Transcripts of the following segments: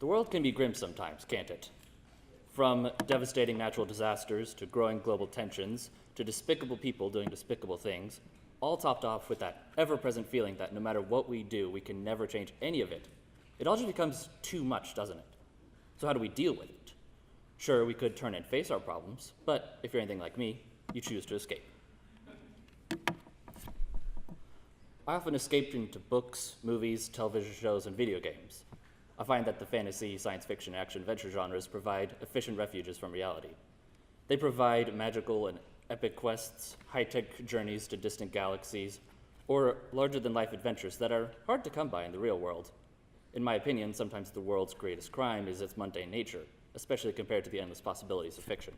world can be grim sometimes, can't it? From devastating natural disasters to growing global tensions to despicable people doing despicable things, all topped off with that ever-present feeling that no matter what we do, we can never change any of it. It all just becomes too much, doesn't it? So how do we deal with it? Sure, we could turn and face our problems, but if you're anything like me, you choose to escape. I often escape into books, movies, television shows, and video games. I find that the fantasy, science fiction, action-adventure genres provide efficient refuges from reality. They provide magical and epic quests, high-tech journeys to distant galaxies, or larger-than-life adventures that are hard to come by in the real world. In my opinion, sometimes the world's greatest crime is its mundane nature, especially compared to the endless possibilities of fiction.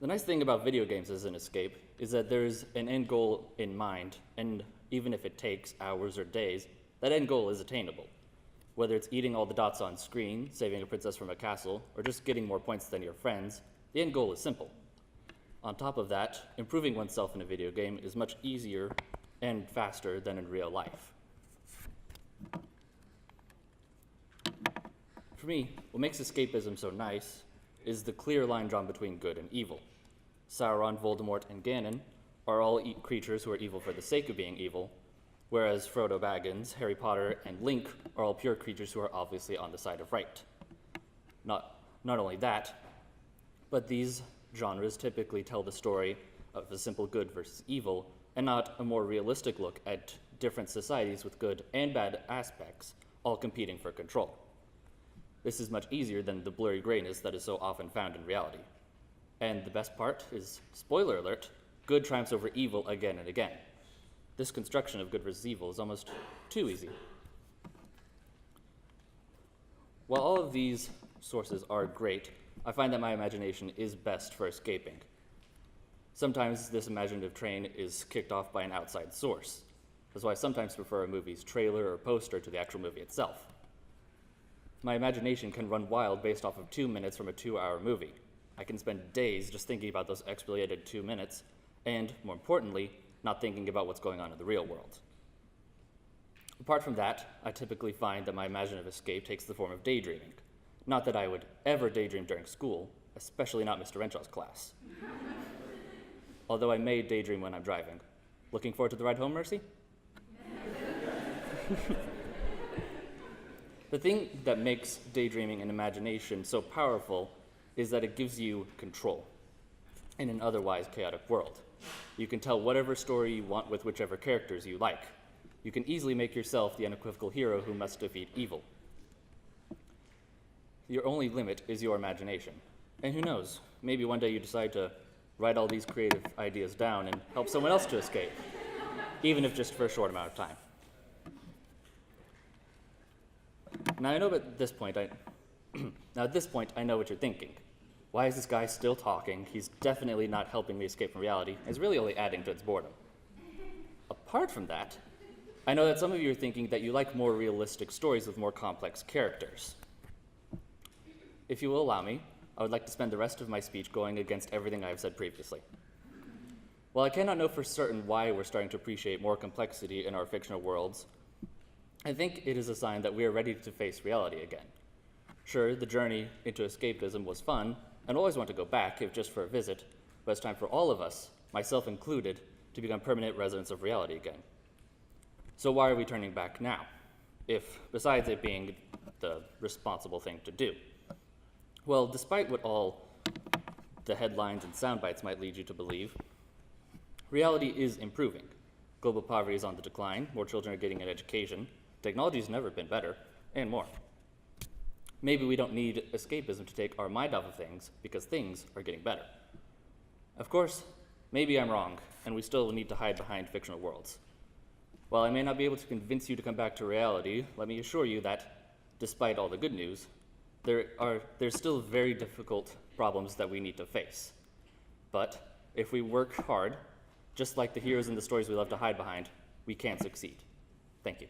The nice thing about video games as an escape is that there's an end goal in mind, and even if it takes hours or days, that end goal is attainable. Whether it's eating all the dots on screen, saving a princess from a castle, or just getting more points than your friends, the end goal is simple. On top of that, improving oneself in a video game is much easier and faster than in real life. For me, what makes escapism so nice is the clear line drawn between good and evil. Sauron, Voldemort, and Ganon are all creatures who are evil for the sake of being evil, whereas Frodo Baggins, Harry Potter, and Link are all pure creatures who are obviously on the side of right. Not only that, but these genres typically tell the story of a simple good versus evil, and not a more realistic look at different societies with good and bad aspects, all competing for control. This is much easier than the blurry grayness that is so often found in reality. And the best part is, spoiler alert, good triumphs over evil again and again. This construction of good versus evil is almost too easy. While all of these sources are great, I find that my imagination is best for escaping. Sometimes this imaginative train is kicked off by an outside source. That's why I sometimes prefer a movie's trailer or poster to the actual movie itself. My imagination can run wild based off of 2 minutes from a 2-hour movie. I can spend days just thinking about those exploited 2 minutes, and, more importantly, not thinking about what's going on in the real world. Apart from that, I typically find that my imaginative escape takes the form of daydreaming. Not that I would ever daydream during school, especially not Mr. Renshaw's class. Although I may daydream when I'm driving. Looking forward to the ride home, Mercy? The thing that makes daydreaming and imagination so powerful is that it gives you control in an otherwise chaotic world. You can tell whatever story you want with whichever characters you like. You can easily make yourself the unequivocal hero who must defeat evil. Your only limit is your imagination. And who knows, maybe one day you decide to write all these creative ideas down and help someone else to escape, even if just for a short amount of time. Now at this point, I know what you're thinking. Why is this guy still talking? He's definitely not helping me escape from reality. He's really only adding to its boredom. Apart from that, I know that some of you are thinking that you like more realistic stories with more complex characters. If you will allow me, I would like to spend the rest of my speech going against everything I've said previously. While I cannot know for certain why we're starting to appreciate more complexity in our fictional worlds, I think it is a sign that we are ready to face reality again. Sure, the journey into escapism was fun, and always want to go back, if just for a visit, but it's time for all of us, myself included, to become permanent residents of reality again. So why are we turning back now, if, besides it being the responsible thing to do? Well, despite what all the headlines and sound bites might lead you to believe, reality is improving. Global poverty is on the decline, more children are getting an education, technology's never been better, and more. Maybe we don't need escapism to take our mind off of things because things are getting better. Of course, maybe I'm wrong, and we still need to hide behind fictional worlds. While I may not be able to convince you to come back to reality, let me assure you that, despite all the good news, there's still very difficult problems that we need to face. But if we work hard, just like the heroes in the stories we love to hide behind, we can succeed. Thank you.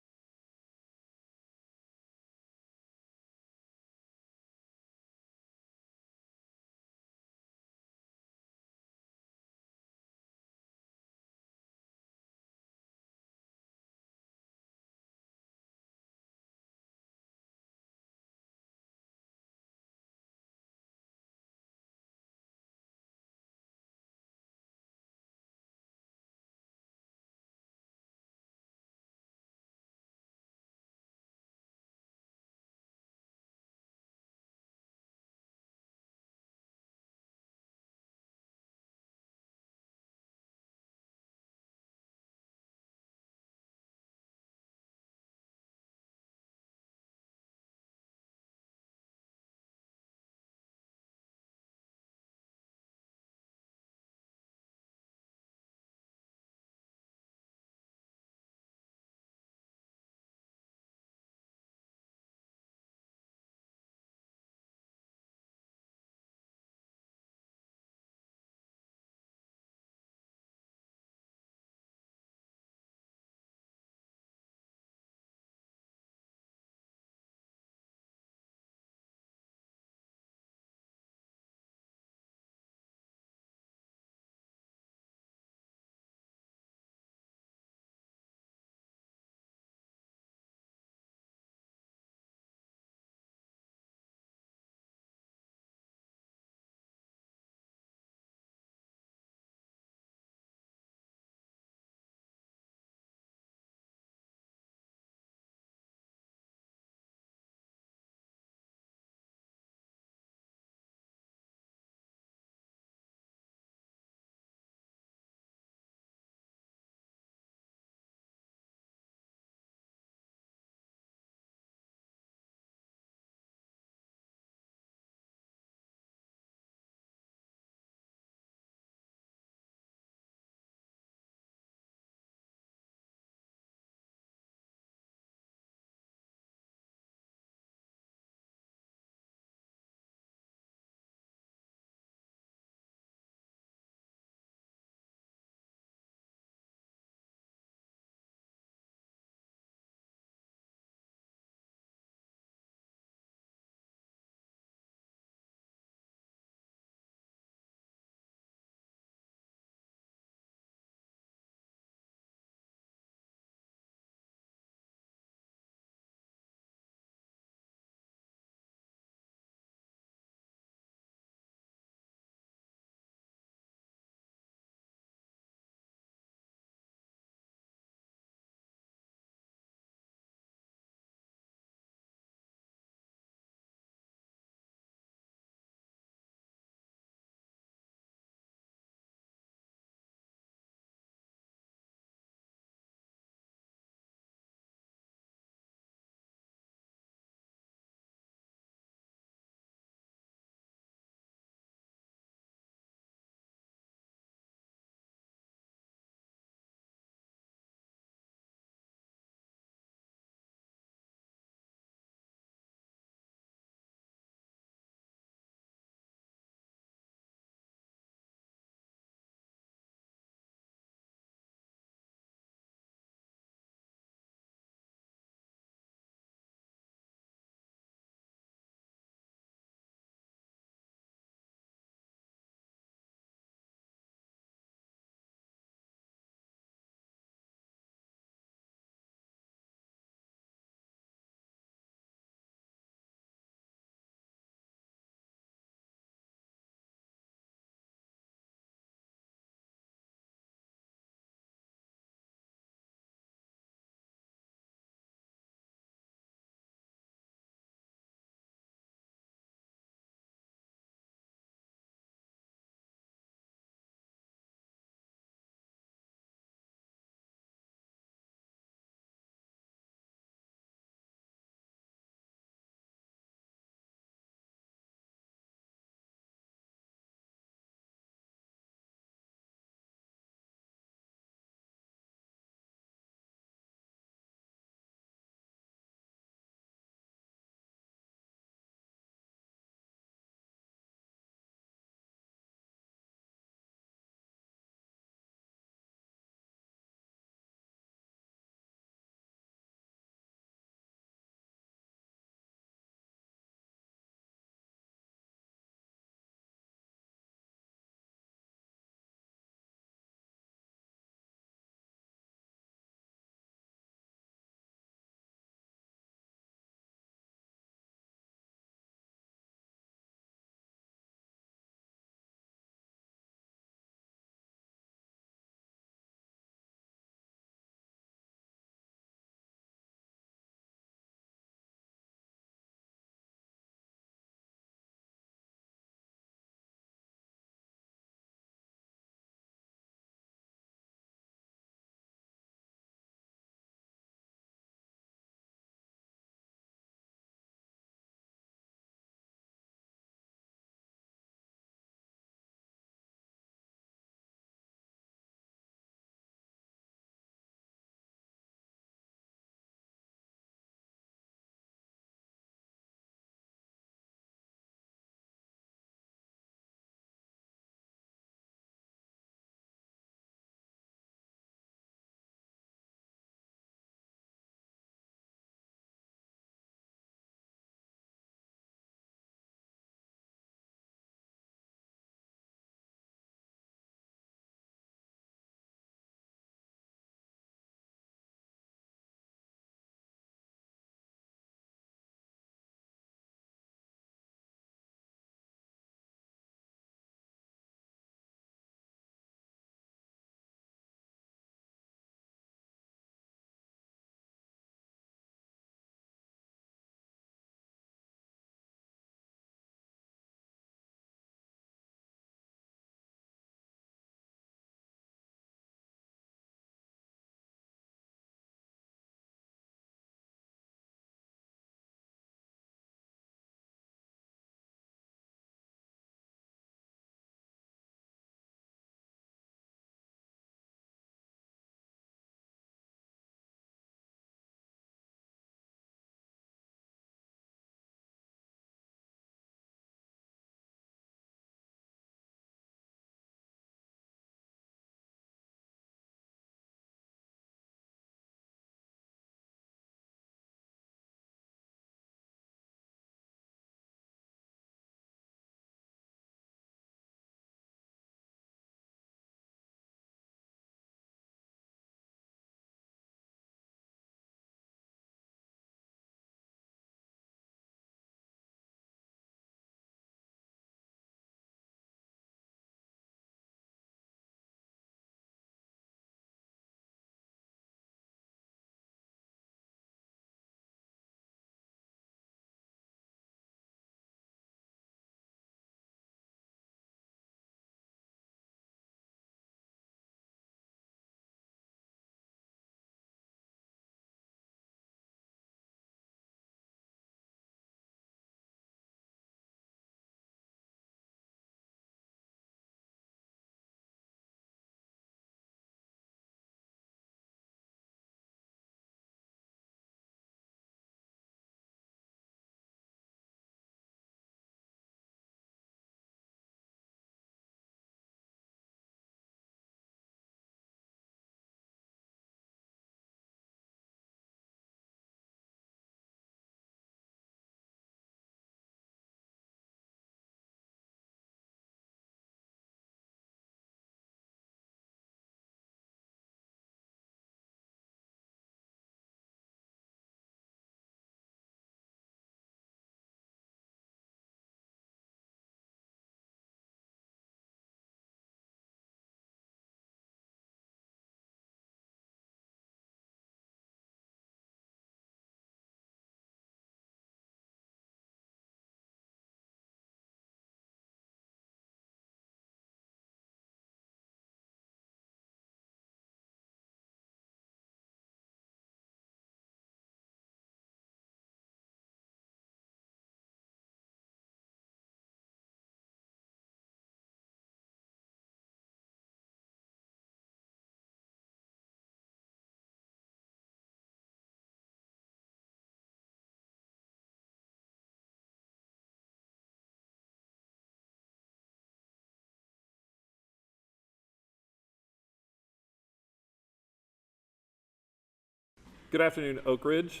Good afternoon, Oakridge.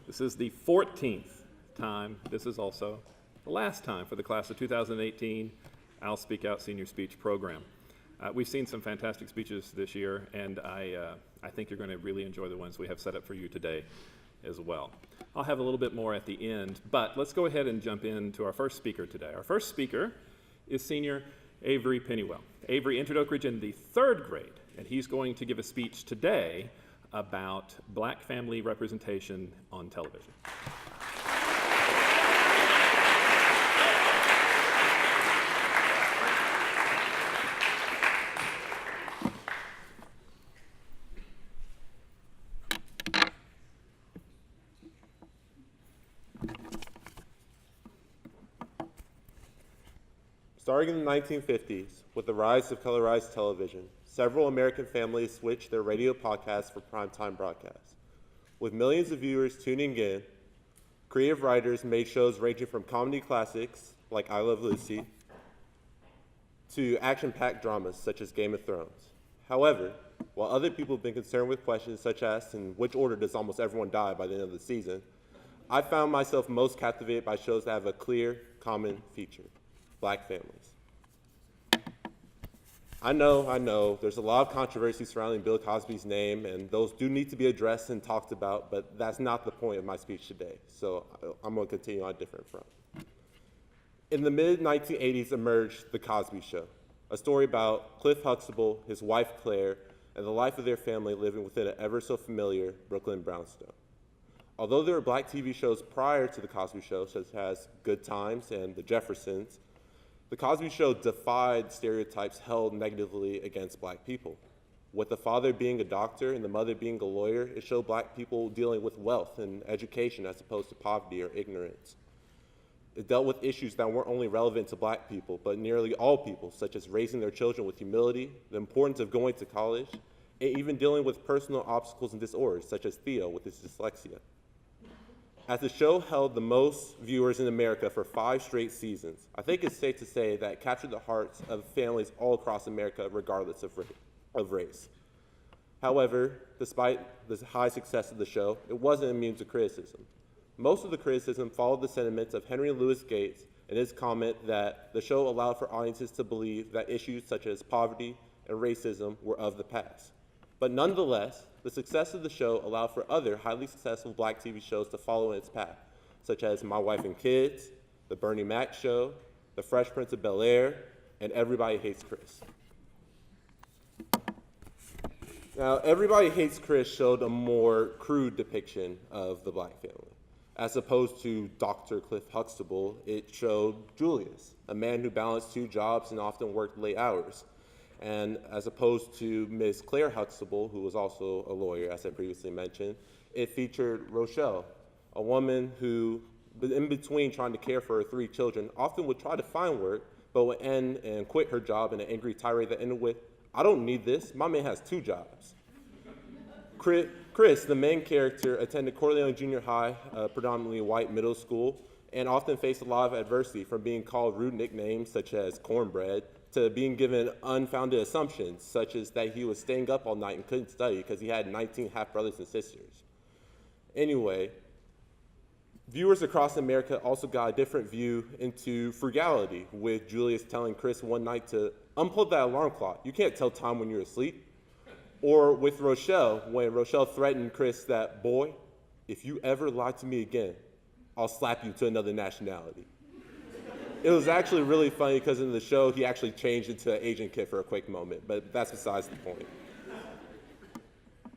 This is the 14th time. This is also the last time for the class of 2018 I'll Speak Out Senior Speech program. We've seen some fantastic speeches this year, and I think you're going to really enjoy the ones we have set up for you today as well. I'll have a little bit more at the end, but let's go ahead and jump into our first speaker today. Our first speaker is Senior Avery Pennywell. Avery entered Oakridge in the 3rd grade, and he's going to give a speech today about Black family representation on television. Starting in the 1950s, with the rise of colorized television, several American families switched their radio podcasts for primetime broadcasts. With millions of viewers tuning in, creative writers made shows ranging from comedy classics like I Love Lucy to action-packed dramas such as Game of Thrones. However, while other people have been concerned with questions such as in which order does almost everyone die by the end of the season, I found myself most captivated by shows that have a clear, common feature: Black families. I know, there's a lot of controversy surrounding Bill Cosby's name, and those do need to be addressed and talked about, but that's not the point of my speech today, so I'm going to continue on a different front. In the mid-1980s emerged The Cosby Show, a story about Cliff Huxtable, his wife Claire, and the life of their family living within an ever-so-familiar Brooklyn brownstone. Although there were Black TV shows prior to The Cosby Show, such as Good Times and The Jeffersons, The Cosby Show defied stereotypes held negatively against Black people. With the father being a doctor and the mother being a lawyer, it showed Black people dealing with wealth and education as opposed to poverty or ignorance. It dealt with issues that weren't only relevant to Black people, but nearly all people, such as raising their children with humility, the importance of going to college, and even dealing with personal obstacles and disorders, such as Theo with his dyslexia. As the show held the most viewers in America for 5 straight seasons, I think it's safe to say that it captured the hearts of families all across America, regardless of race. However, despite the high success of the show, it wasn't immune to criticism. Most of the criticism followed the sentiments of Henry Louis Gates and his comment that the show allowed for audiences to believe that issues such as poverty and racism were of the past. But nonetheless, the success of the show allowed for other highly successful Black TV shows to follow in its path, such as My Wife and Kids, The Bernie Mac Show, The Fresh Prince of Bel-Air, and Everybody Hates Chris. Now, Everybody Hates Chris showed a more crude depiction of the Black family. As opposed to Dr. Cliff Huxtable, it showed Julius, a man who balanced 2 jobs and often worked late hours. And as opposed to Ms. Claire Huxtable, who was also a lawyer, as I previously mentioned, it featured Rochelle, a woman who, in between trying to care for her 3 children, often would try to find work, but would end and quit her job in an angry tirade that ended with, "I don't need this, my man has 2 jobs." Chris, the main character, attended Corleone Junior High, a predominantly white middle school, and often faced a lot of adversity, from being called rude nicknames such as cornbread to being given unfounded assumptions, such as that he was staying up all night and couldn't study because he had 19 half-brothers and sisters. Anyway, viewers across America also got a different view into frugality, with Julius telling Chris one night to unplug that alarm clock. You can't tell time when you're asleep. Or with Rochelle, when Rochelle threatened Chris that, "Boy, if you ever lie to me again, I'll slap you to another nationality." It was actually really funny because in the show, he actually changed into an Asian kid for a quick moment, but that's besides the point.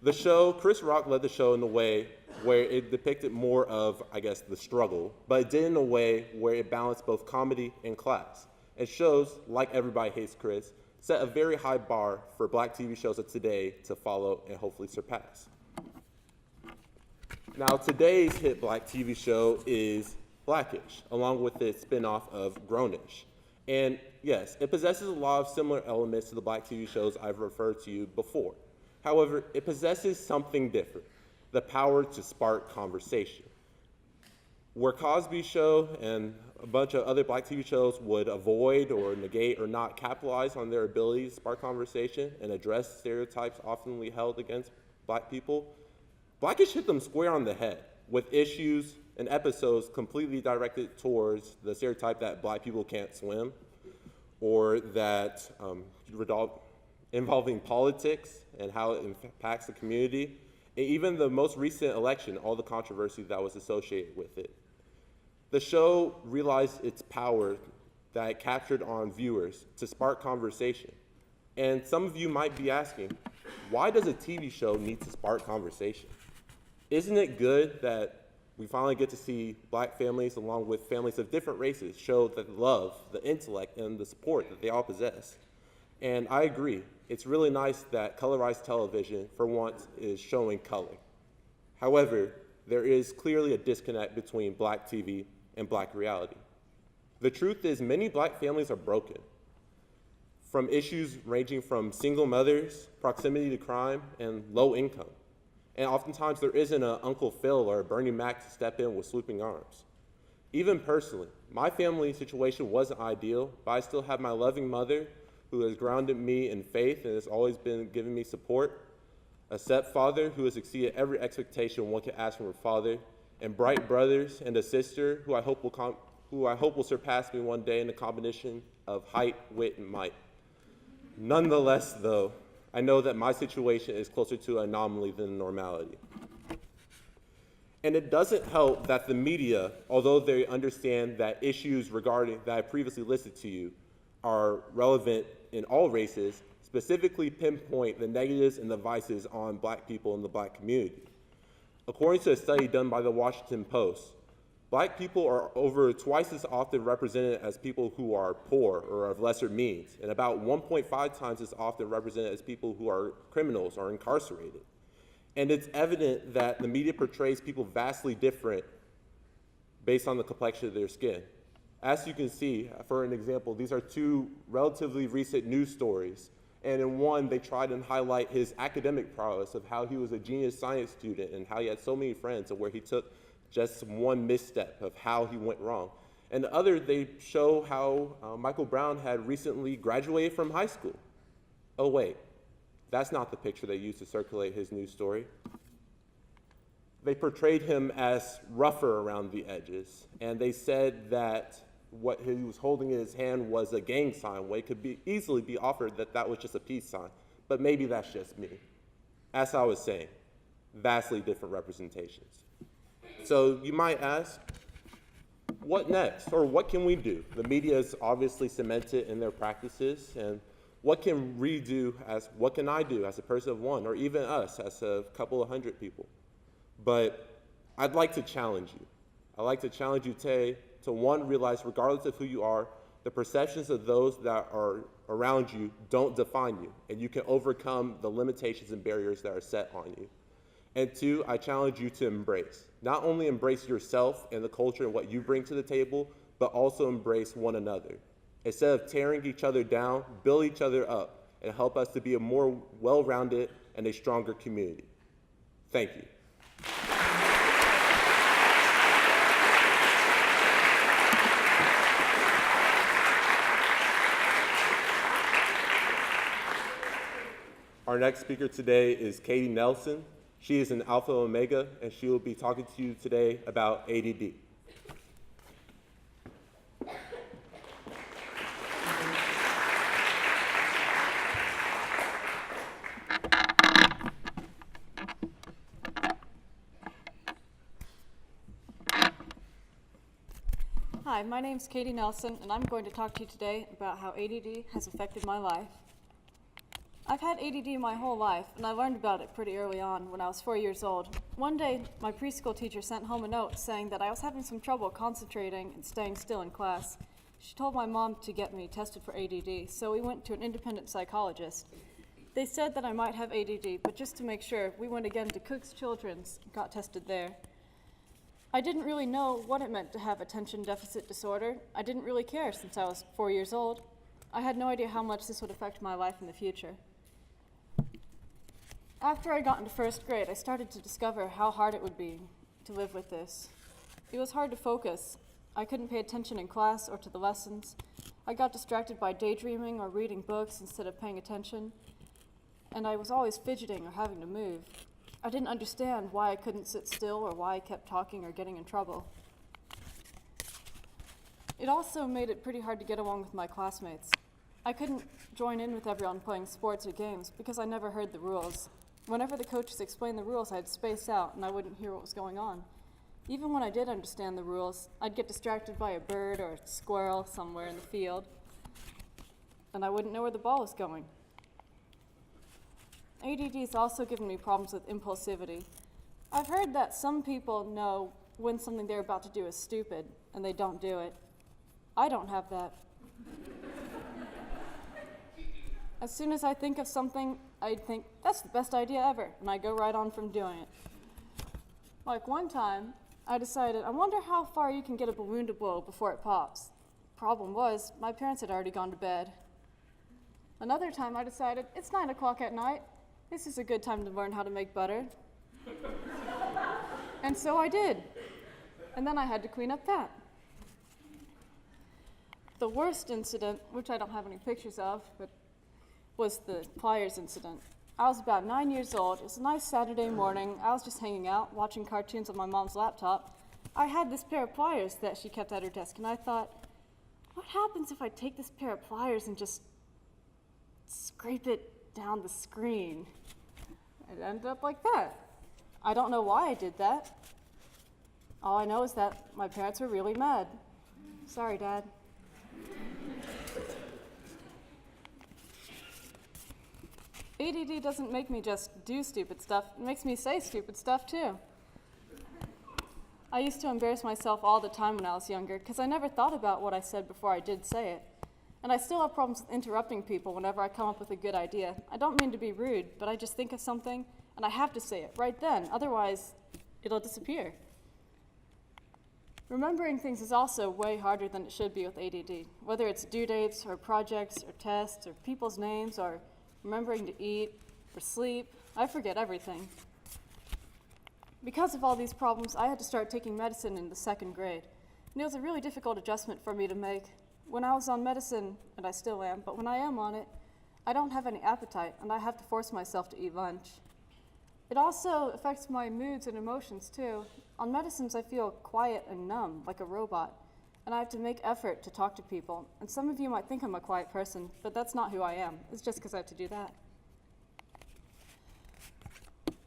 The show, Chris Rock led the show in a way where it depicted more of, I guess, the struggle, but it did in a way where it balanced both comedy and class. And shows, like Everybody Hates Chris, set a very high bar for Black TV shows of today to follow and hopefully surpass. Now, today's hit Black TV show is Blackish, along with its spin-off of Grownish. And yes, it possesses a lot of similar elements to the Black TV shows I've referred to you before. However, it possesses something different: the power to spark conversation. Where Cosby Show and a bunch of other Black TV shows would avoid or negate or not capitalize on their ability to spark conversation and address stereotypes often held against Black people, Blackish hit them square on the head with issues and episodes completely directed towards the stereotype that black people can't swim, or that involving politics and how it impacts the community, and even the most recent election, all the controversy that was associated with it. The show realized its power that it captured on viewers to spark conversation. And some of you might be asking, why does a TV show need to spark conversation? Isn't it good that we finally get to see black families along with families of different races show the love, the intellect, and the support that they all possess? And I agree. It's really nice that colorized television, for once, is showing color. However, there is clearly a disconnect between black TV and black reality. The truth is many black families are broken, from issues ranging from single mothers, proximity to crime, and low income. And oftentimes there isn't an Uncle Phil or a Bernie Mac to step in with swooping arms. Even personally, my family situation wasn't ideal, but I still have my loving mother who has grounded me in faith and has always been giving me support, a stepfather who has exceeded every expectation one could ask from a father, and bright brothers and a sister who I hope will surpass me one day in a combination of height, wit, and might. Nonetheless, though, I know that my situation is closer to an anomaly than normality. And it doesn't help that the media, although they understand that issues regarding that I previously listed to you are relevant in all races, specifically pinpoint the negatives and the vices on black people in the black community. According to a study done by the Washington Post, black people are over twice as often represented as people who are poor or of lesser means, and about 1.5 times as often represented as people who are criminals or incarcerated. And it's evident that the media portrays people vastly different based on the complexion of their skin. As you can see, for an example, these are two relatively recent news stories. And in one, they tried and highlight his academic prowess of how he was a genius science student and how he had so many friends, and where he took just one misstep of how he went wrong. And the other, they show how Michael Brown had recently graduated from high school. Oh wait, that's not the picture they used to circulate his news story. They portrayed him as rougher around the edges, and they said that what he was holding in his hand was a gang sign, where it could easily be offered that that was just a peace sign, but maybe that's just me. As I was saying, vastly different representations. So you might ask, what next, or what can we do? The media is obviously cemented in their practices, and what can I do as a person of one, or even us as a couple of hundred people? But I'd like to challenge you. I'd like to challenge you today to, one, realize regardless of who you are, the perceptions of those that are around you don't define you, and you can overcome the limitations and barriers that are set on you. And two, I challenge you to embrace. Not only embrace yourself and the culture and what you bring to the table, but also embrace one another. Instead of tearing each other down, build each other up and help us to be a more well-rounded and a stronger community. Thank you. Our next speaker today is Katie Nelson. She is an Alpha Omega, and she will be talking to you today about ADD. Hi, my name's Katie Nelson, and I'm going to talk to you today about how ADD has affected my life. I've had ADD my whole life, and I learned about it pretty early on when I was 4 years old. One day, my preschool teacher sent home a note saying that I was having some trouble concentrating and staying still in class. She told my mom to get me tested for ADD, so we went to an independent psychologist. They said that I might have ADD, but just to make sure, we went again to Cook's Children's and got tested there. I didn't really know what it meant to have attention deficit disorder. I didn't really care since I was 4 years old. I had no idea how much this would affect my life in the future. After I got into first grade, I started to discover how hard it would be to live with this. It was hard to focus. I couldn't pay attention in class or to the lessons. I got distracted by daydreaming or reading books instead of paying attention. And I was always fidgeting or having to move. I didn't understand why I couldn't sit still or why I kept talking or getting in trouble. It also made it pretty hard to get along with my classmates. I couldn't join in with everyone playing sports or games because I never heard the rules. Whenever the coaches explained the rules, I'd space out and I wouldn't hear what was going on. Even when I did understand the rules, I'd get distracted by a bird or a squirrel somewhere in the field, and I wouldn't know where the ball was going. ADD's also given me problems with impulsivity. I've heard that some people know when something they're about to do is stupid, and they don't do it. I don't have that. As soon as I think of something, I'd think, that's the best idea ever, and I go right on from doing it. Like one time, I decided, I wonder how far you can get a balloon to blow before it pops. Problem was, my parents had already gone to bed. Another time I decided, it's 9 o'clock at night. This is a good time to learn how to make butter. And so I did. And then I had to clean up that. The worst incident, which I don't have any pictures of, but was the pliers incident. I was about 9 years old. It was a nice Saturday morning. I was just hanging out, watching cartoons on my mom's laptop. I had this pair of pliers that she kept at her desk, and I thought, what happens if I take this pair of pliers and just scrape it down the screen? It ended up like that. I don't know why I did that. All I know is that my parents were really mad. Sorry, Dad. ADD doesn't make me just do stupid stuff, it makes me say stupid stuff too. I used to embarrass myself all the time when I was younger because I never thought about what I said before I did say it. And I still have problems with interrupting people whenever I come up with a good idea. I don't mean to be rude, but I just think of something and I have to say it right then, otherwise it'll disappear. Remembering things is also way harder than it should be with ADD, whether it's due dates or projects or tests or people's names or remembering to eat or sleep. I forget everything. Because of all these problems, I had to start taking medicine in the 2nd grade. And it was a really difficult adjustment for me to make. When I was on medicine, and I still am, but when I am on it, I don't have any appetite, and I have to force myself to eat lunch. It also affects my moods and emotions, too. On medicines, I feel quiet and numb, like a robot, and I have to make effort to talk to people. And some of you might think I'm a quiet person, but that's not who I am. It's just because I have to do that.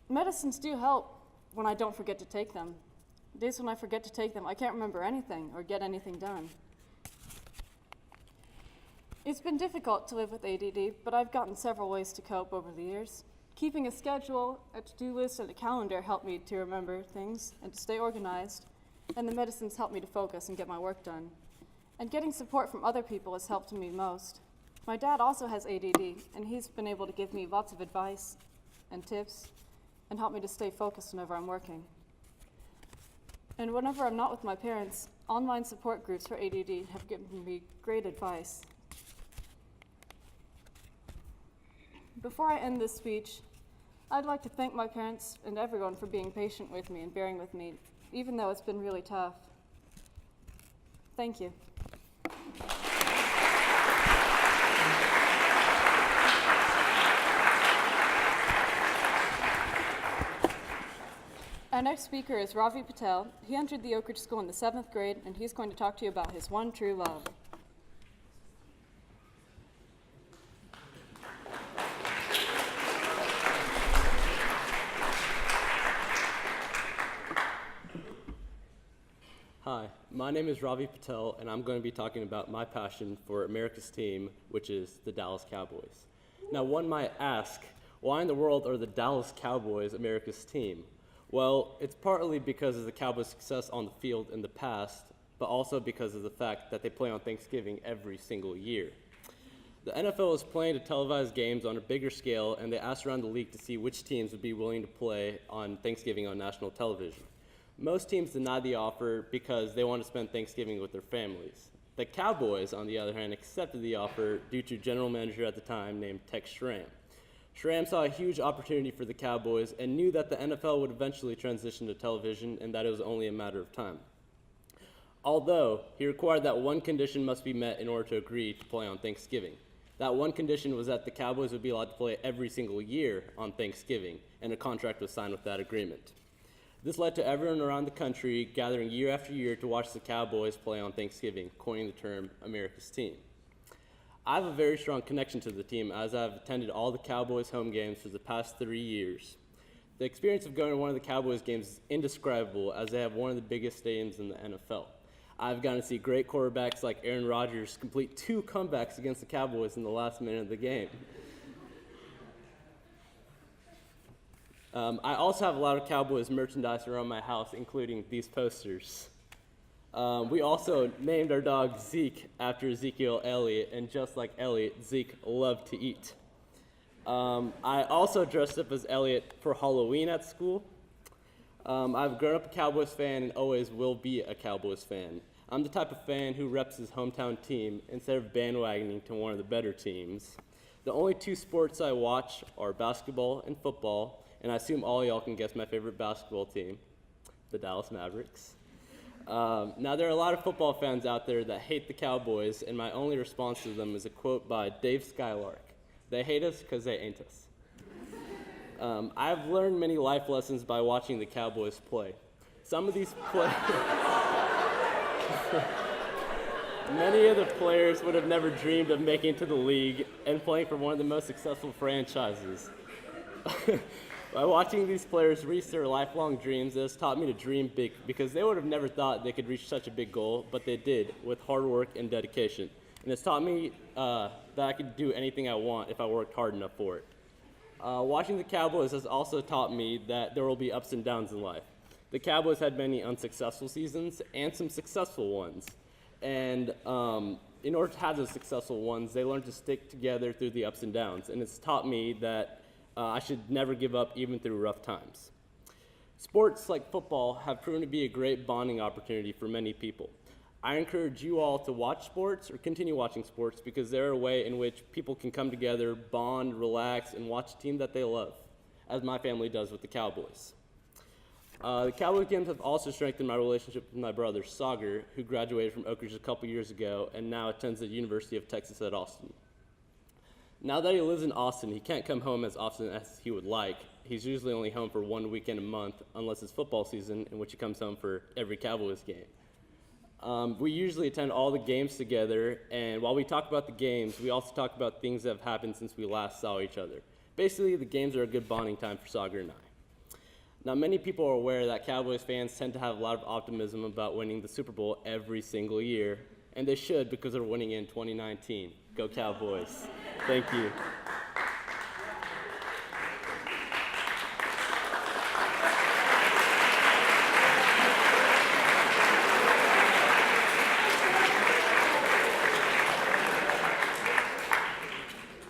Medicines do help when I don't forget to take them. Days when I forget to take them, I can't remember anything or get anything done. It's been difficult to live with ADD, but I've gotten several ways to cope over the years. Keeping a schedule, a to-do list, and a calendar help me to remember things and to stay organized, and the medicines help me to focus and get my work done. And getting support from other people has helped me most. My dad also has ADD, and he's been able to give me lots of advice and tips and help me to stay focused whenever I'm working. And whenever I'm not with my parents, online support groups for ADD have given me great advice. Before I end this speech, I'd like to thank my parents and everyone for being patient with me and bearing with me, even though it's been really tough. Thank you. Our next speaker is Ravi Patel. He entered the Oakridge School in the 7th grade, and he's going to talk to you about his one true love. Hi, my name is Ravi Patel, and I'm going to be talking about my passion for America's team, which is the Dallas Cowboys. Now, one might ask, why in the world are the Dallas Cowboys America's team? Well, it's partly because of the Cowboys' success on the field in the past, but also because of the fact that they play on Thanksgiving every single year. The NFL is planning to televise games on a bigger scale, and they asked around the league to see which teams would be willing to play on Thanksgiving on national television. Most teams denied the offer because they want to spend Thanksgiving with their families. The Cowboys, on the other hand, accepted the offer due to general manager at the time named Tex Schramm. Schramm saw a huge opportunity for the Cowboys and knew that the NFL would eventually transition to television and that it was only a matter of time. Although, he required that one condition must be met in order to agree to play on Thanksgiving. That one condition was that the Cowboys would be allowed to play every single year on Thanksgiving, and a contract was signed with that agreement. This led to everyone around the country gathering year after year to watch the Cowboys play on Thanksgiving, coining the term America's team. I have a very strong connection to the team as I've attended all the Cowboys home games for the past 3 years. The experience of going to one of the Cowboys games is indescribable as they have one of the biggest stadiums in the NFL. I've gotten to see great quarterbacks like Aaron Rodgers complete 2 comebacks against the Cowboys in the last minute of the game. I also have a lot of Cowboys merchandise around my house, including these posters. We also named our dog Zeke after Ezekiel Elliott, and just like Elliott, Zeke loved to eat. I also dressed up as Elliott for Halloween at school. I've grown up a Cowboys fan and always will be a Cowboys fan. I'm the type of fan who reps his hometown team instead of bandwagoning to one of the better teams. The only 2 sports I watch are basketball and football, and I assume all y'all can guess my favorite basketball team, the Dallas Mavericks. Now, there are a lot of football fans out there that hate the Cowboys, and my only response to them is a quote by Dave Skylark. They hate us because they ain't us. I've learned many life lessons by watching the Cowboys play. Some of these many of the players would have never dreamed of making it to the league and playing for one of the most successful franchises. By watching these players reach their lifelong dreams, it has taught me to dream big because they would have never thought they could reach such a big goal, but they did with hard work and dedication. And it's taught me that I could do anything I want if I worked hard enough for it. Watching the Cowboys has also taught me that there will be ups and downs in life. The Cowboys had many unsuccessful seasons and some successful ones. And in order to have those successful ones, they learned to stick together through the ups and downs. And it's taught me that I should never give up even through rough times. Sports like football have proven to be a great bonding opportunity for many people. I encourage you all to watch sports or continue watching sports because they're a way in which people can come together, bond, relax, and watch a team that they love, as my family does with the Cowboys. The Cowboys games have also strengthened my relationship with my brother, Sagar, who graduated from Oakridge a couple years ago and now attends the University of Texas at Austin. Now that he lives in Austin, he can't come home as often as he would like. He's usually only home for 1 weekend a month, unless it's football season, in which he comes home for every Cowboys game. We usually attend all the games together, and while we talk about the games, we also talk about things that have happened since we last saw each other. Basically, the games are a good bonding time for Sagar and I. Now, many people are aware that Cowboys fans tend to have a lot of optimism about winning the Super Bowl every single year, and they should because they're winning in 2019. Go Cowboys. Thank you.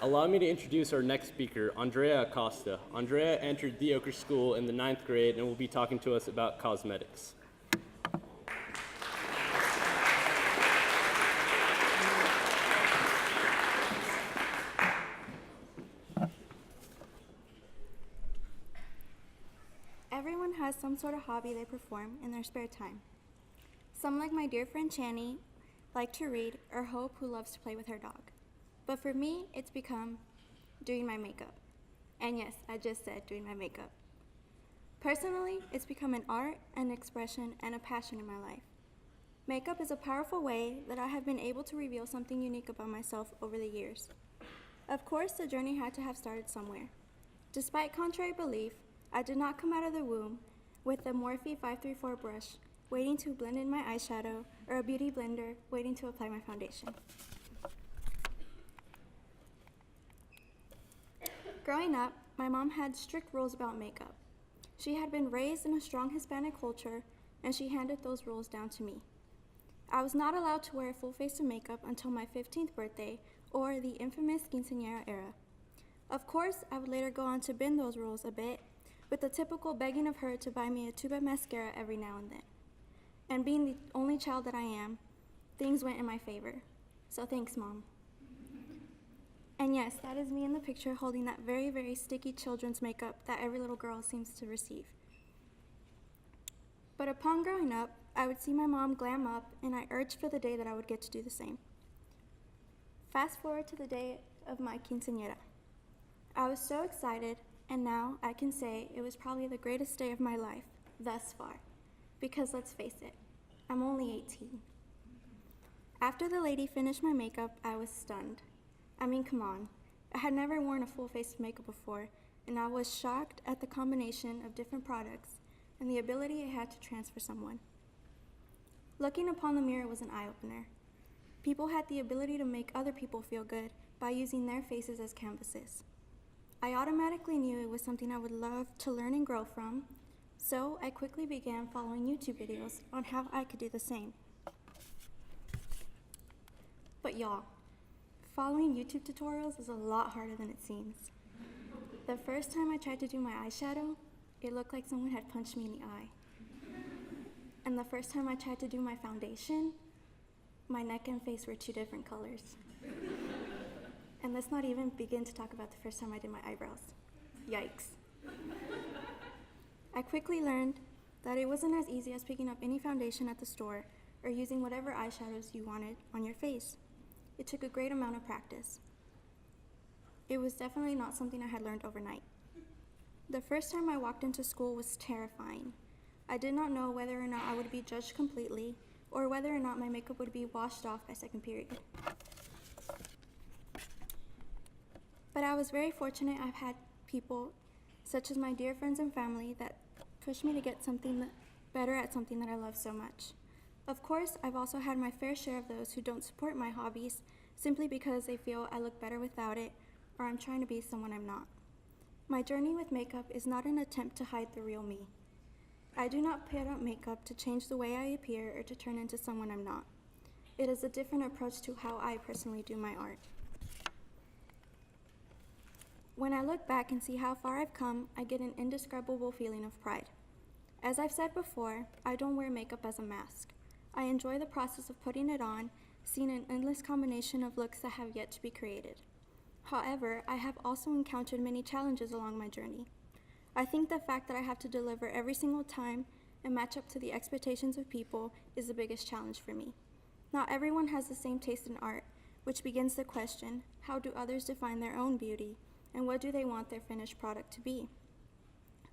Allow me to introduce our next speaker, Andrea Acosta. Andrea entered the Oakridge School in the 9th grade and will be talking to us about cosmetics. Everyone has some sort of hobby they perform in their spare time. Some, like my dear friend Channy, like to read, or Hope, who loves to play with her dog. But for me, it's become doing my makeup. And yes, I just said doing my makeup. Personally, it's become an art, an expression, and a passion in my life. Makeup is a powerful way that I have been able to reveal something unique about myself over the years. Of course, the journey had to have started somewhere. Despite contrary belief, I did not come out of the womb with a Morphe 534 brush waiting to blend in my eyeshadow or a beauty blender waiting to apply my foundation. Growing up, my mom had strict rules about makeup. She had been raised in a strong Hispanic culture, and she handed those rules down to me. I was not allowed to wear a full face of makeup until my 15th birthday, or the infamous quinceañera era. Of course, I would later go on to bend those rules a bit, with the typical begging of her to buy me a tube of mascara every now and then. And being the only child that I am, things went in my favor. So thanks, Mom. And yes, that is me in the picture holding that very, very sticky children's makeup that every little girl seems to receive. But upon growing up, I would see my mom glam up, and I urged for the day that I would get to do the same. Fast forward to the day of my quinceañera. I was so excited, and now I can say it was probably the greatest day of my life thus far. Because let's face it, I'm only 18. After the lady finished my makeup, I was stunned. I mean, come on. I had never worn a full face of makeup before, and I was shocked at the combination of different products and the ability it had to transfer someone. Looking upon the mirror was an eye-opener. People had the ability to make other people feel good by using their faces as canvases. I automatically knew it was something I would love to learn and grow from, so I quickly began following YouTube videos on how I could do the same. But y'all, following YouTube tutorials is a lot harder than it seems. The first time I tried to do my eyeshadow, it looked like someone had punched me in the eye. And the first time I tried to do my foundation, my neck and face were two different colors. And let's not even begin to talk about the first time I did my eyebrows. Yikes. I quickly learned that it wasn't as easy as picking up any foundation at the store or using whatever eyeshadows you wanted on your face. It took a great amount of practice. It was definitely not something I had learned overnight. The first time I walked into school was terrifying. I did not know whether or not I would be judged completely or whether or not my makeup would be washed off by second period. But I was very fortunate I've had people, such as my dear friends and family, that pushed me to get better at something that I love so much. Of course, I've also had my fair share of those who don't support my hobbies simply because they feel I look better without it or I'm trying to be someone I'm not. My journey with makeup is not an attempt to hide the real me. I do not put on makeup to change the way I appear or to turn into someone I'm not. It is a different approach to how I personally do my art. When I look back and see how far I've come, I get an indescribable feeling of pride. As I've said before, I don't wear makeup as a mask. I enjoy the process of putting it on, seeing an endless combination of looks that have yet to be created. However, I have also encountered many challenges along my journey. I think the fact that I have to deliver every single time and match up to the expectations of people is the biggest challenge for me. Not everyone has the same taste in art, which begins the question, how do others define their own beauty, and what do they want their finished product to be?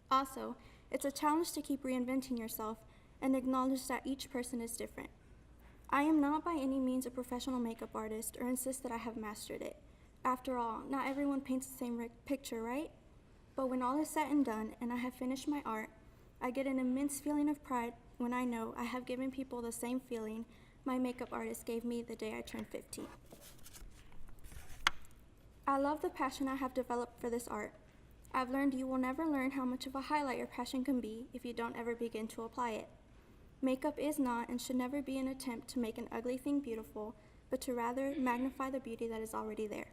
Also, it's a challenge to keep reinventing yourself and acknowledge that each person is different. I am not by any means a professional makeup artist or insist that I have mastered it. After all, not everyone paints the same picture, right? But when all is said and done and I have finished my art, I get an immense feeling of pride when I know I have given people the same feeling my makeup artist gave me the day I turned 15. I love the passion I have developed for this art. I've learned you will never learn how much of a highlight your passion can be if you don't ever begin to apply it. Makeup is not and should never be an attempt to make an ugly thing beautiful, but to rather magnify the beauty that is already there.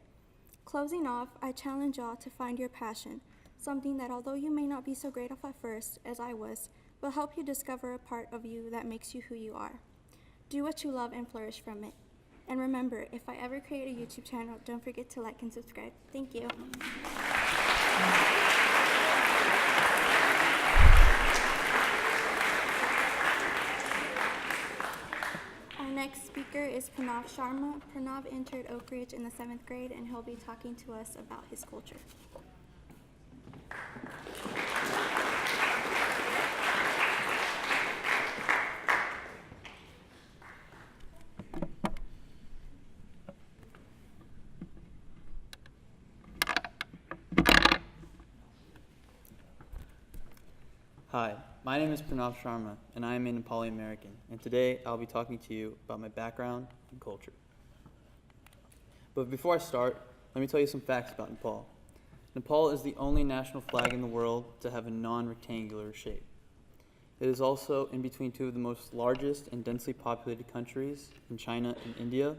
Closing off, I challenge y'all to find your passion, something that although you may not be so great off at first, as I was, will help you discover a part of you that makes you who you are. Do what you love and flourish from it. And remember, if I ever create a YouTube channel, don't forget to like and subscribe. Thank you. Our next speaker is Pranav Sharma. Pranav entered Oakridge in the 7th grade, and he'll be talking to us about his culture. Hi, my name is Pranav Sharma, and I am a Nepali American, and today I'll be talking to you about my background and culture. But before I start, let me tell you some facts about Nepal. Nepal is the only national flag in the world to have a non-rectangular shape. It is also in between two of the most largest and densely populated countries in China and India,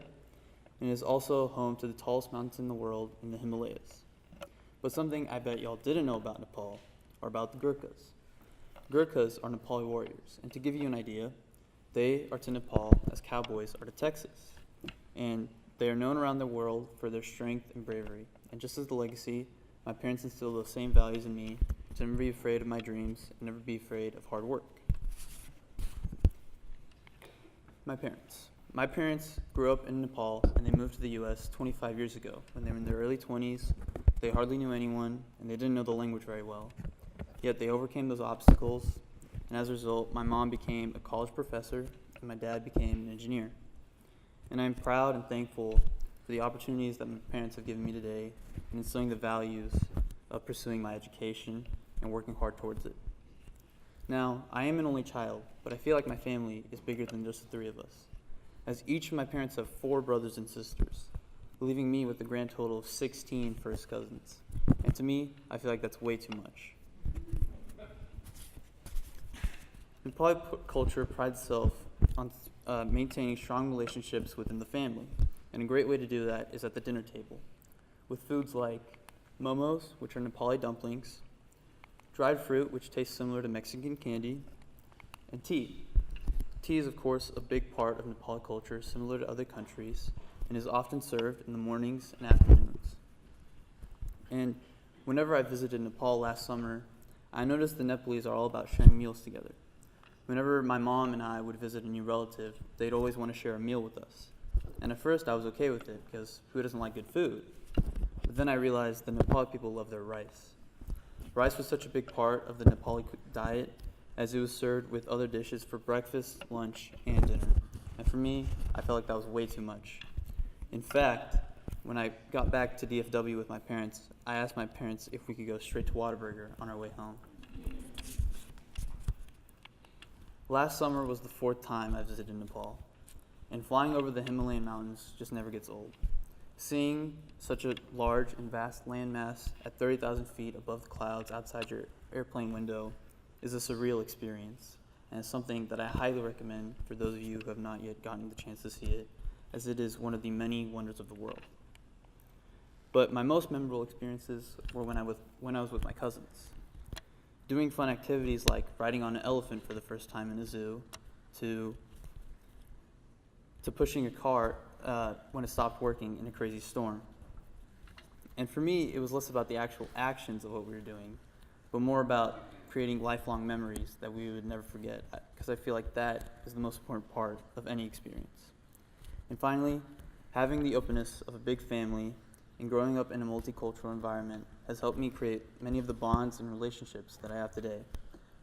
and is also home to the tallest mountains in the world in the Himalayas. But something I bet y'all didn't know about Nepal are about the Gurkhas. Gurkhas are Nepali warriors, and to give you an idea, they are to Nepal as cowboys are to Texas. And they are known around the world for their strength and bravery. And just as the legacy, my parents instilled those same values in me to never be afraid of my dreams and never be afraid of hard work. My parents. My parents grew up in Nepal and they moved to the US 25 years ago. When they were in their early 20s, they hardly knew anyone and they didn't know the language very well. Yet they overcame those obstacles, and as a result, my mom became a college professor and my dad became an engineer. And I'm proud and thankful for the opportunities that my parents have given me today in instilling the values of pursuing my education and working hard towards it. Now, I am an only child, but I feel like my family is bigger than just the three of us, as each of my parents have 4 brothers and sisters, leaving me with a grand total of 16 first cousins. And to me, I feel like that's way too much. Nepali culture prides itself on maintaining strong relationships within the family, and a great way to do that is at the dinner table, with foods like momos, which are Nepali dumplings, dried fruit, which tastes similar to Mexican candy, and tea. Tea is, of course, a big part of Nepali culture, similar to other countries, and is often served in the mornings and afternoons. And whenever I visited Nepal last summer, I noticed the Nepalese are all about sharing meals together. Whenever my mom and I would visit a new relative, they'd always want to share a meal with us. And at first I was okay with it, because who doesn't like good food? But then I realized the Nepali people love their rice. Rice was such a big part of the Nepali diet, as it was served with other dishes for breakfast, lunch, and dinner. And for me, I felt like that was way too much. In fact, when I got back to DFW with my parents, I asked my parents if we could go straight to Whataburger on our way home. Last summer was the 4th time I visited Nepal, and flying over the Himalayan mountains just never gets old. Seeing such a large and vast landmass at 30,000 feet above the clouds outside your airplane window is a surreal experience, and it's something that I highly recommend for those of you who have not yet gotten the chance to see it, as it is one of the many wonders of the world. But my most memorable experiences were when I was with my cousins. Doing fun activities like riding on an elephant for the first time in a zoo, to pushing a cart when it stopped working in a crazy storm. And for me, it was less about the actual actions of what we were doing, but more about creating lifelong memories that we would never forget, because I feel like that is the most important part of any experience. And finally, having the openness of a big family and growing up in a multicultural environment has helped me create many of the bonds and relationships that I have today.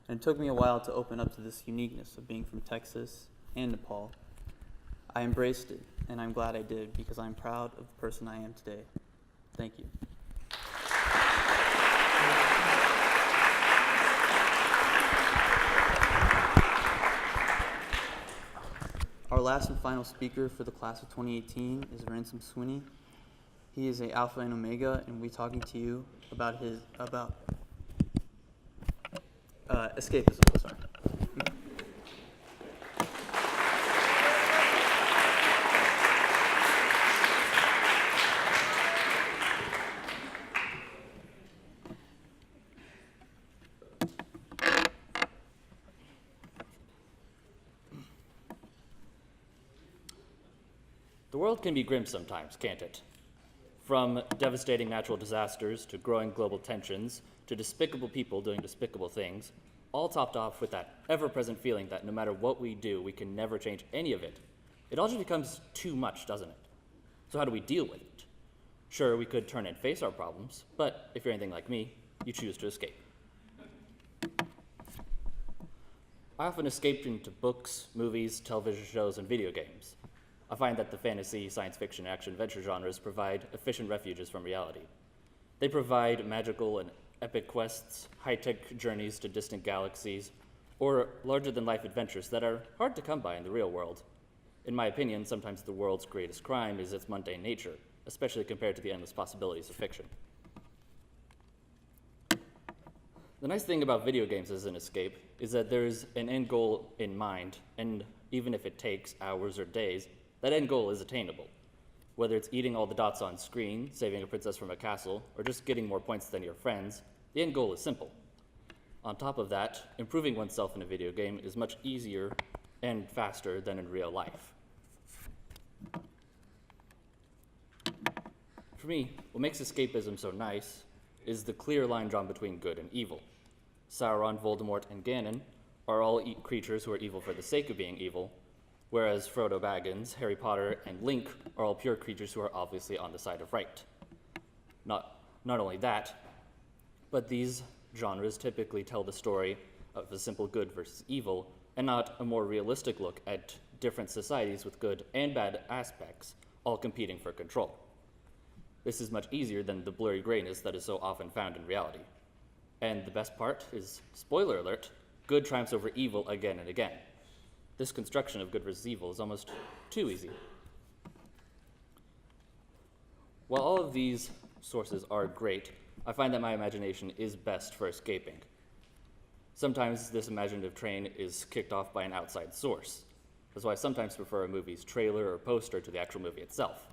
And it took me a while to open up to this uniqueness of being from Texas and Nepal. I embraced it, and I'm glad I did, because I'm proud of the person I am today. Thank you. Our last and final speaker for the class of 2018 is Ransom Swinney. He is a Alpha and Omega, and we'll be talking to you about escapism. Sorry. The world can be grim sometimes, can't it? From devastating natural disasters to growing global tensions to despicable people doing despicable things, all topped off with that ever-present feeling that no matter what we do, we can never change any of it. It all just becomes too much, doesn't it? So how do we deal with it? Sure, we could turn and face our problems, but if you're anything like me, you choose to escape. I often escape into books, movies, television shows, and video games. I find that the fantasy, science fiction, action-adventure genres provide efficient refuges from reality. They provide magical and epic quests, high-tech journeys to distant galaxies, or larger-than-life adventures that are hard to come by in the real world. In my opinion, sometimes the world's greatest crime is its mundane nature, especially compared to the endless possibilities of fiction. The nice thing about video games as an escape is that there's an end goal in mind, and even if it takes hours or days, that end goal is attainable. Whether it's eating all the dots on screen, saving a princess from a castle, or just getting more points than your friends, the end goal is simple. On top of that, improving oneself in a video game is much easier and faster than in real life. For me, what makes escapism so nice is the clear line drawn between good and evil. Sauron, Voldemort, and Ganon are all creatures who are evil for the sake of being evil, whereas Frodo Baggins, Harry Potter, and Link are all pure creatures who are obviously on the side of right. Not only that, but these genres typically tell the story of a simple good versus evil, and not a more realistic look at different societies with good and bad aspects, all competing for control. This is much easier than the blurry grayness that is so often found in reality. And the best part is, spoiler alert, good triumphs over evil again and again. This construction of good versus evil is almost too easy. While all of these sources are great, I find that my imagination is best for escaping. Sometimes this imaginative train is kicked off by an outside source. That's why I sometimes prefer a movie's trailer or poster to the actual movie itself.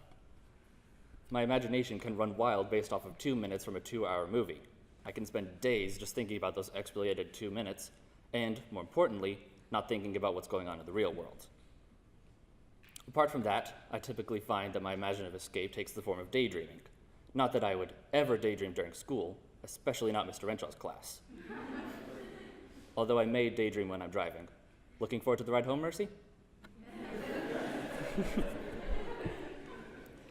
My imagination can run wild based off of 2 minutes from a 2-hour movie. I can spend days just thinking about those exploited 2 minutes, and, more importantly, not thinking about what's going on in the real world. Apart from that, I typically find that my imaginative escape takes the form of daydreaming. Not that I would ever daydream during school, especially not Mr. Renshaw's class. Although I may daydream when I'm driving. Looking forward to the ride home, Mercy?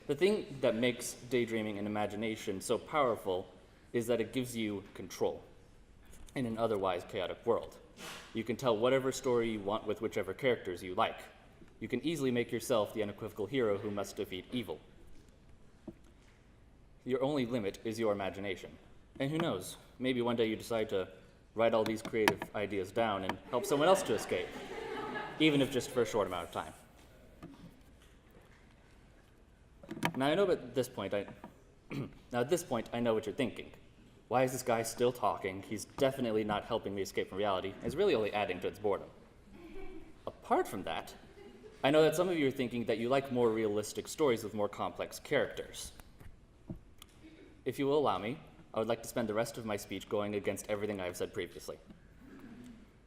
The thing that makes daydreaming and imagination so powerful is that it gives you control in an otherwise chaotic world. You can tell whatever story you want with whichever characters you like. You can easily make yourself the unequivocal hero who must defeat evil. Your only limit is your imagination. And who knows, maybe one day you decide to write all these creative ideas down and help someone else to escape, even if just for a short amount of time. Now at this point, I know what you're thinking. Why is this guy still talking? He's definitely not helping me escape from reality. He's really only adding to its boredom. Apart from that, I know that some of you are thinking that you like more realistic stories with more complex characters. If you will allow me, I would like to spend the rest of my speech going against everything I have said previously.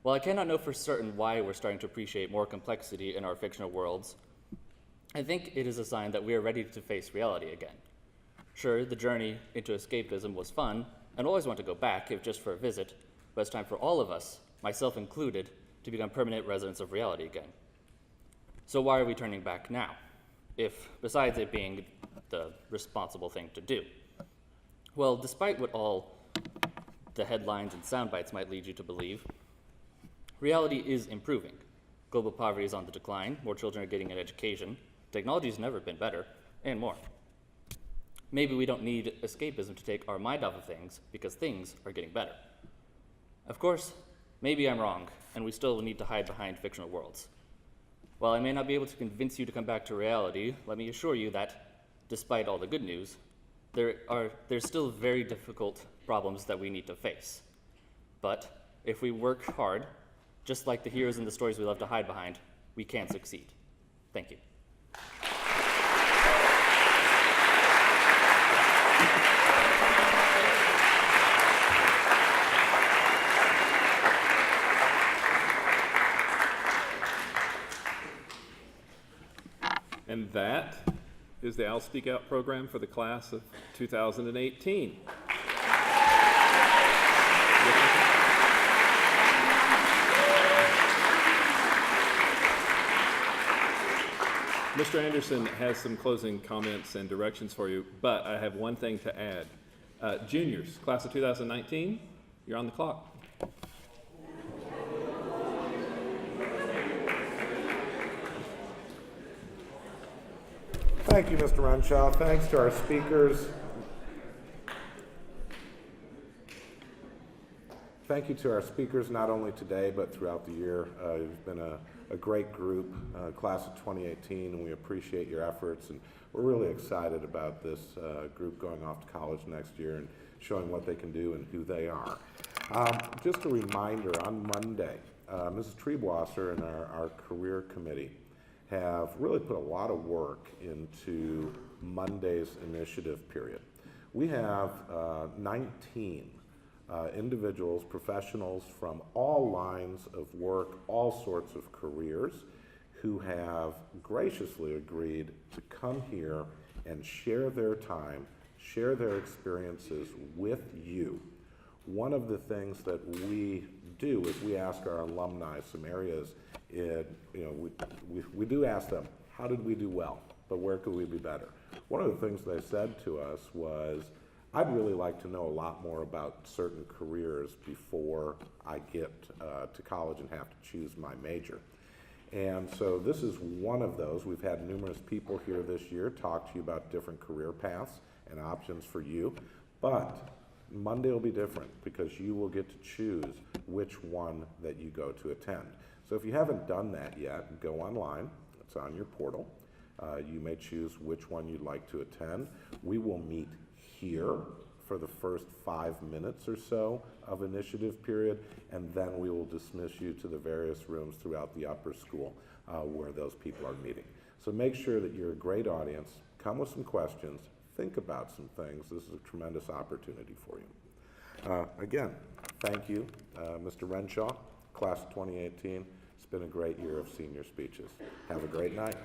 While I cannot know for certain why we're starting to appreciate more complexity in our fictional worlds, I think it is a sign that we are ready to face reality again. Sure, the journey into escapism was fun, and always want to go back, if just for a visit, but it's time for all of us, myself included, to become permanent residents of reality again. So why are we turning back now, if, besides it being the responsible thing to do? Well, despite what all the headlines and sound bites might lead you to believe, reality is improving. Global poverty is on the decline, more children are getting an education, technology's never been better, and more. Maybe we don't need escapism to take our mind off of things, because things are getting better. Of course, maybe I'm wrong, and we still need to hide behind fictional worlds. While I may not be able to convince you to come back to reality, let me assure you that, despite all the good news, there's still very difficult problems that we need to face. But if we work hard, just like the heroes in the stories we love to hide behind, we can succeed. Thank you. And that is the I'll Speak Out program for the class of 2018. Mr. Anderson has some closing comments and directions for you, but I have one thing to add. Juniors, class of 2019, you're on the clock. Thank you, Mr. Renshaw. Thanks to our speakers. Thank you to our speakers, not only today, but throughout the year. You've been a great group, class of 2018, and we appreciate your efforts. And we're really excited about this group going off to college next year and showing what they can do and who they are. Just a reminder, on Monday, Mrs. Treebwasser and our career committee have really put a lot of work into Monday's initiative period. We have 19 individuals, professionals from all lines of work, all sorts of careers, who have graciously agreed to come here and share their time, share their experiences with you. One of the things that we do is we ask our alumni some areas we do ask them, how did we do well, but where could we be better? One of the things they said to us was, I'd really like to know a lot more about certain careers before I get to college and have to choose my major. And so this is one of those. We've had numerous people here this year talk to you about different career paths and options for you, but Monday will be different because you will get to choose which one that you go to attend. So if you haven't done that yet, go online. It's on your portal. You may choose which one you'd like to attend. We will meet here for the first 5 minutes or so of initiative period, and then we will dismiss you to the various rooms throughout the upper school where those people are meeting. So make sure that you're a great audience. Come with some questions. Think about some things. This is a tremendous opportunity for you. Again, thank you, Mr. Renshaw, class of 2018. It's been a great year of senior speeches. Have a great night.